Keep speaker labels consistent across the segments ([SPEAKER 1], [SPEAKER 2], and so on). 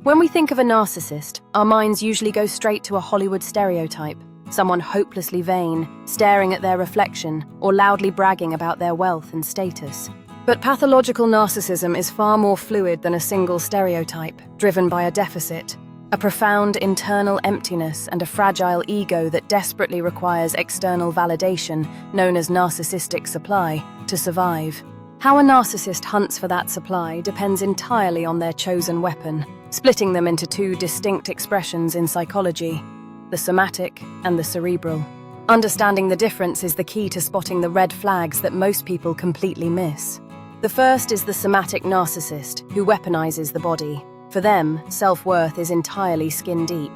[SPEAKER 1] When we think of a narcissist, our minds usually go straight to a Hollywood stereotype, someone hopelessly vain, staring at their reflection, or loudly bragging about their wealth and status. But pathological narcissism is far more fluid than a single stereotype, driven by a deficit, a profound internal emptiness and a fragile ego that desperately requires external validation, known as narcissistic supply, to survive. How a narcissist hunts for that supply depends entirely on their chosen weapon, splitting them into two distinct expressions in psychology: the somatic and the cerebral. Understanding the difference is the key to spotting the red flags that most people completely miss. The first is the somatic narcissist, who weaponizes the body. For them, self-worth is entirely skin-deep.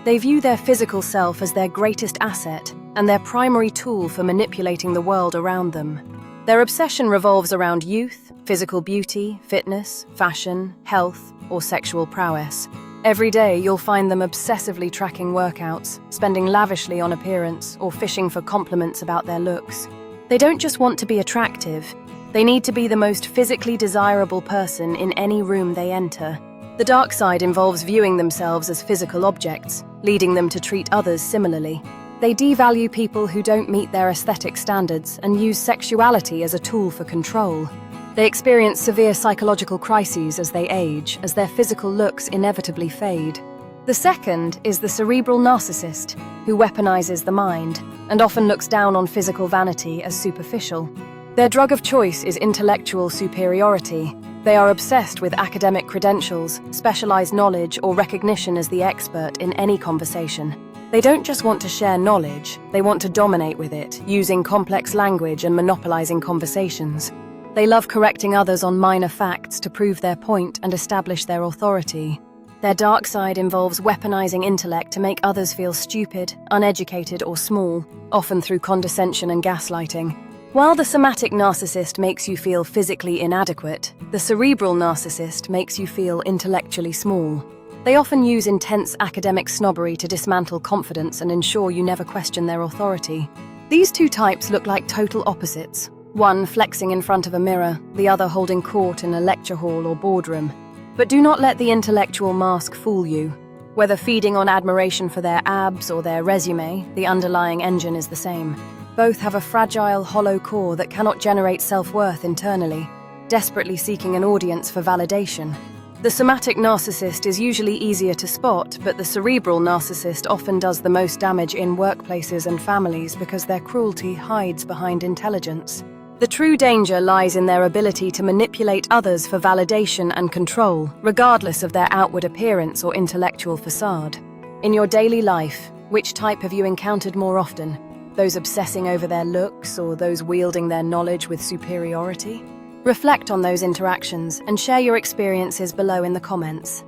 [SPEAKER 1] They view their physical self as their greatest asset and their primary tool for manipulating the world around them. Their obsession revolves around youth, physical beauty, fitness, fashion, health, or sexual prowess. Every day, you'll find them obsessively tracking workouts, spending lavishly on appearance, or fishing for compliments about their looks. They don't just want to be attractive. They need to be the most physically desirable person in any room they enter. The dark side involves viewing themselves as physical objects, leading them to treat others similarly. They devalue people who don't meet their aesthetic standards and use sexuality as a tool for control. They experience severe psychological crises as they age, as their physical looks inevitably fade. The second is the cerebral narcissist, who weaponizes the mind and often looks down on physical vanity as superficial. Their drug of choice is intellectual superiority. They are obsessed with academic credentials, specialized knowledge, or recognition as the expert in any conversation. They don't just want to share knowledge, they want to dominate with it, using complex language and monopolizing conversations. They love correcting others on minor facts to prove their point and establish their authority. Their dark side involves weaponizing intellect to make others feel stupid, uneducated, or small, often through condescension and gaslighting. While the somatic narcissist makes you feel physically inadequate, the cerebral narcissist makes you feel intellectually small. They often use intense academic snobbery to dismantle confidence and ensure you never question their authority. These two types look like total opposites, one flexing in front of a mirror, the other holding court in a lecture hall or boardroom. But do not let the intellectual mask fool you. Whether feeding on admiration for their abs or their resume, the underlying engine is the same. Both have a fragile, hollow core that cannot generate self-worth internally, desperately seeking an audience for validation. The somatic narcissist is usually easier to spot, but the cerebral narcissist often does the most damage in workplaces and families because their cruelty hides behind intelligence. The true danger lies in their ability to manipulate others for validation and control, regardless of their outward appearance or intellectual facade. In your daily life, which type have you encountered more often? Those obsessing over their looks or those wielding their knowledge with superiority? Reflect on those interactions and share your experiences below in the comments.